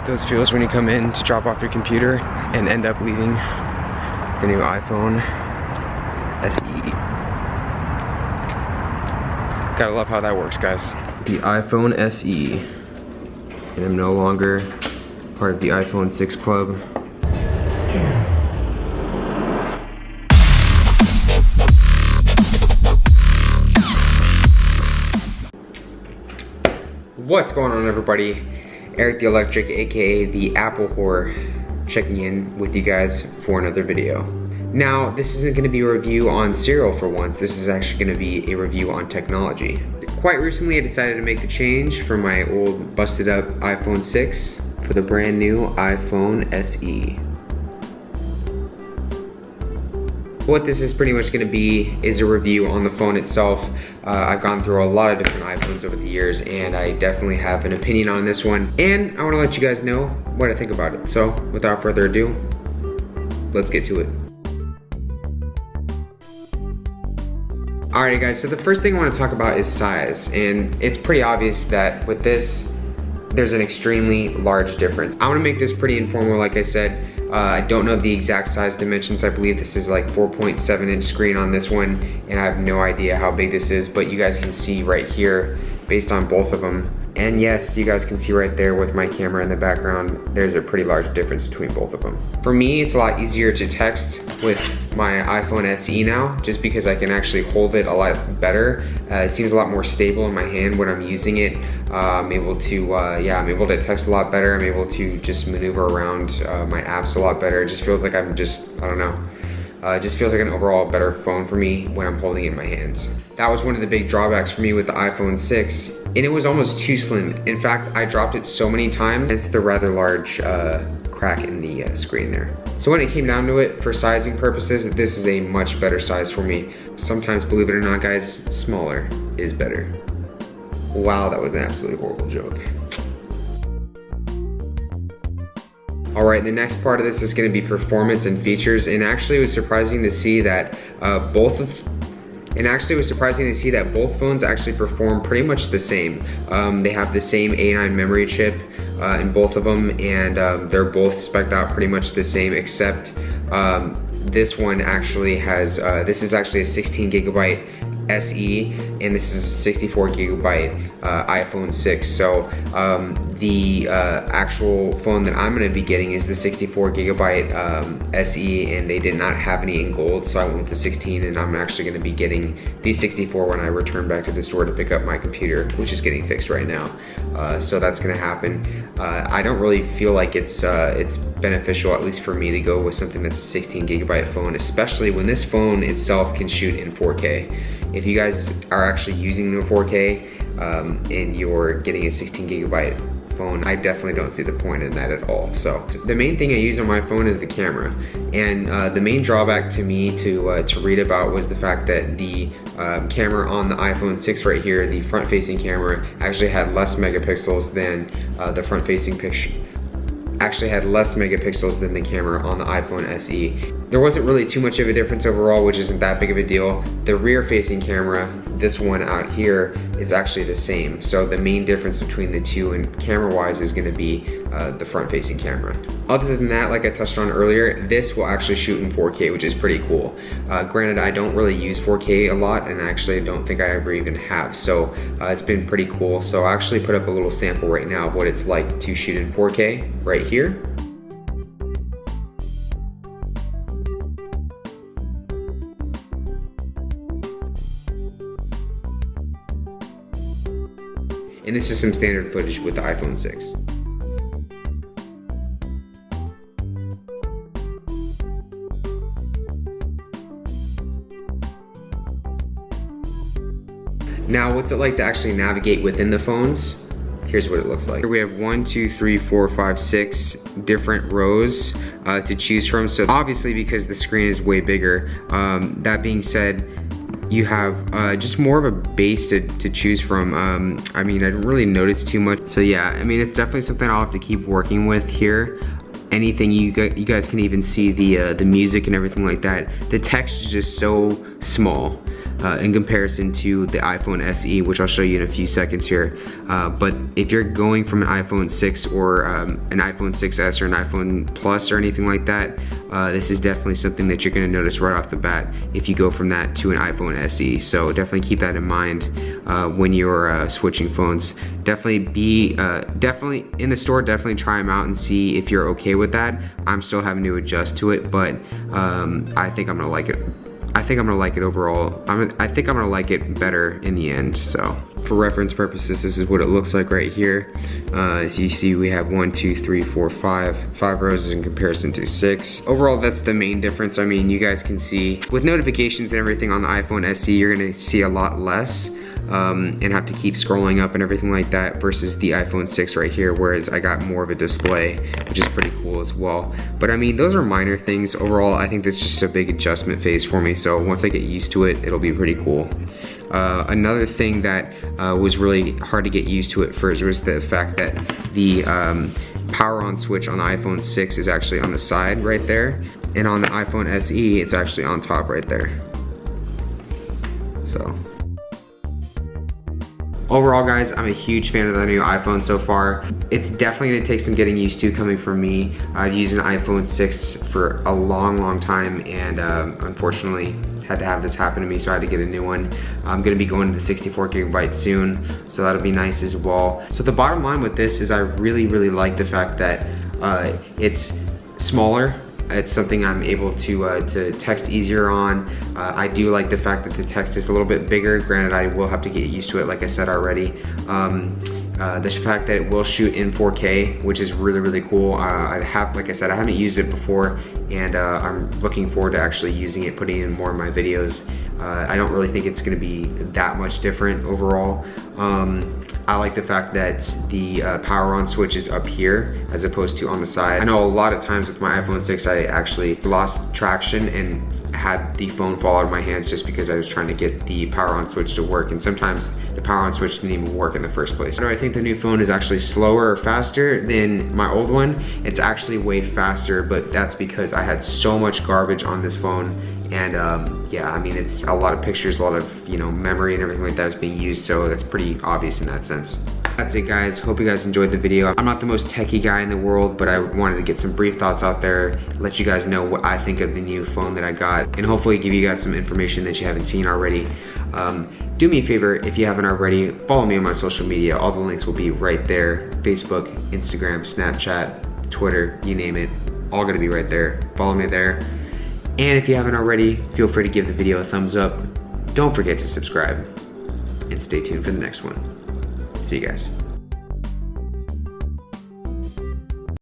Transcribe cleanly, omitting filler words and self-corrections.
those feels when you come in to drop off your computer and end up leaving the new iPhone SE. Gotta love how that works, guys. The iPhone SE, and I'm no longer part of the iPhone 6 club. What's going on, everybody? ErikTheElectric, aka the Apple whore, checking in with you guys for another video. Now, this isn't going to be a review on cereal for once. This is actually going to be a review on technology. Quite recently, I decided to make the change from my old busted up iPhone 6 for the brand new iPhone SE. What this is pretty much going to be is a review on the phone itself. I've gone through a lot of different iPhones over the years, and I definitely have an opinion on this one, and I want to let you guys know what I think about it. So without further ado, let's get to it. Alrighty guys, so the first thing I want to talk about is size, and it's pretty obvious that with this, there's an extremely large difference. I want to make this pretty informal, like I said. I don't know the exact size dimensions. I believe this is like 4.7 inch screen on this one, and I have no idea how big this is, but you guys can see right here based on both of them. And yes, you guys can see right there with my camera in the background, there's a pretty large difference between both of them. For me, it's a lot easier to text with my iPhone SE now, just because I can actually hold it a lot better. It seems a lot more stable in my hand when I'm using it. I'm able to text a lot better. I'm able to just maneuver around my apps a lot better. It just feels like I'm just, I don't know. It just feels like an overall better phone for me when I'm holding it in my hands. That was one of the big drawbacks for me with the iPhone 6, and it was almost too slim. In fact, I dropped it so many times, hence the rather large crack in the screen there. So when it came down to it, for sizing purposes, this is a much better size for me. Sometimes, believe it or not guys, smaller is better. Wow, that was an absolutely horrible joke. Alright, the next part of this is going to be performance and features, and actually it was surprising to see that both phones actually perform pretty much the same. They have the same A9 memory chip in both of them, and they're both spec'd out pretty much the same, except this one actually has, this is actually a 16 gigabyte SE, and this is a 64 gigabyte iPhone 6. So the actual phone that I'm going to be getting is the 64 gigabyte SE, and they did not have any in gold, so I went with the 16, and I'm actually going to be getting the 64 when I return back to the store to pick up my computer, which is getting fixed right now. So that's going to happen. I don't really feel like it's beneficial, at least for me, to go with something that's a 16 gigabyte phone, especially when this phone itself can shoot in 4K. If you guys are actually using the 4K and you're getting a 16 gigabyte phone, I definitely don't see the point in that at all. So the main thing I use on my phone is the camera, and the main drawback to me to read about was the fact that the camera on the iPhone 6 right here, the front-facing camera, actually had less megapixels than the front-facing picture. Actually had less megapixels than the camera on the iPhone SE. There wasn't really too much of a difference overall, which isn't that big of a deal. The rear-facing camera, this one out here, is actually the same. So the main difference between the two and camera-wise is gonna be the front-facing camera. Other than that, like I touched on earlier, this will actually shoot in 4K, which is pretty cool. Granted, I don't really use 4K a lot, and actually don't think I ever even have, so it's been pretty cool. So I actually put up a little sample right now of what it's like to shoot in 4K right here. And this is some standard footage with the iPhone 6. Now, what's it like to actually navigate within the phones? Here's what it looks like. Here we have 1, 2, 3, 4, 5, 6 different rows to choose from. So obviously, because the screen is way bigger, that being said, you have just more of a base to choose from. I mean, I didn't really notice too much. So yeah, I mean, it's definitely something I'll have to keep working with here. Anything you guys can even see the music and everything like that. The text is just so small. in comparison to the iPhone SE, which I'll show you in a few seconds here. But if you're going from an iPhone 6 or an iPhone 6s or an iPhone Plus or anything like that, this is definitely something that you're going to notice right off the bat if you go from that to an iPhone SE. So definitely keep that in mind when you're switching phones. Definitely in the store, definitely try them out and see if you're okay with that. I'm still having to adjust to it, but I think I'm gonna like it. I think I'm gonna like it overall. I think I'm gonna like it better in the end. So for reference purposes, this is what it looks like right here. As you see, we have 1, 2, 3, 4, 5 rows in comparison to 6. Overall, that's the main difference. I mean, you guys can see with notifications and everything on the iPhone SE, you're gonna see a lot less. And have to keep scrolling up and everything like that versus the iPhone 6 right here, whereas I got more of a display, which is pretty cool as well. But I mean, those are minor things. Overall, I think that's just a big adjustment phase for me, so once I get used to it, it'll be pretty cool. Another thing that was really hard to get used to at first was the fact that the power on switch on the iPhone 6 is actually on the side right there, and on the iPhone SE, it's actually on top right there. So overall, guys, I'm a huge fan of the new iPhone so far. It's definitely gonna take some getting used to coming from me. I've used an iPhone 6 for a long time, and unfortunately had to have this happen to me, so I had to get a new one. I'm gonna be going to the 64 gigabyte soon, so that'll be nice as well. So the bottom line with this is I really like the fact that it's smaller. It's something I'm able to text easier on. I do like the fact that the text is a little bit bigger. Granted, I will have to get used to it, like I said already. The fact that it will shoot in 4K, which is really cool. Like I said, I haven't used it before, and I'm looking forward to actually using it, putting in more of my videos. I don't really think it's gonna be that much different overall. I like the fact that the power on switch is up here as opposed to on the side. I know a lot of times with my iPhone 6, I actually lost traction and had the phone fall out of my hands just because I was trying to get the power on switch to work, and sometimes the power on switch didn't even work in the first place. I think the new phone is actually slower or faster than my old one. It's actually way faster, but that's because I had so much garbage on this phone. And yeah, I mean, it's a lot of pictures, a lot of, you know, memory and everything like that is being used, so that's pretty obvious in that sense. That's it, guys. Hope you guys enjoyed the video. I'm not the most techie guy in the world, but I wanted to get some brief thoughts out there, let you guys know what I think of the new phone that I got, and hopefully give you guys some information that you haven't seen already. Do me a favor, if you haven't already, follow me on my social media. All the links will be right there. Facebook, Instagram, Snapchat, Twitter, you name it. All gonna be right there. Follow me there. And if you haven't already, feel free to give the video a thumbs up. Don't forget to subscribe, and stay tuned for the next one. See you guys.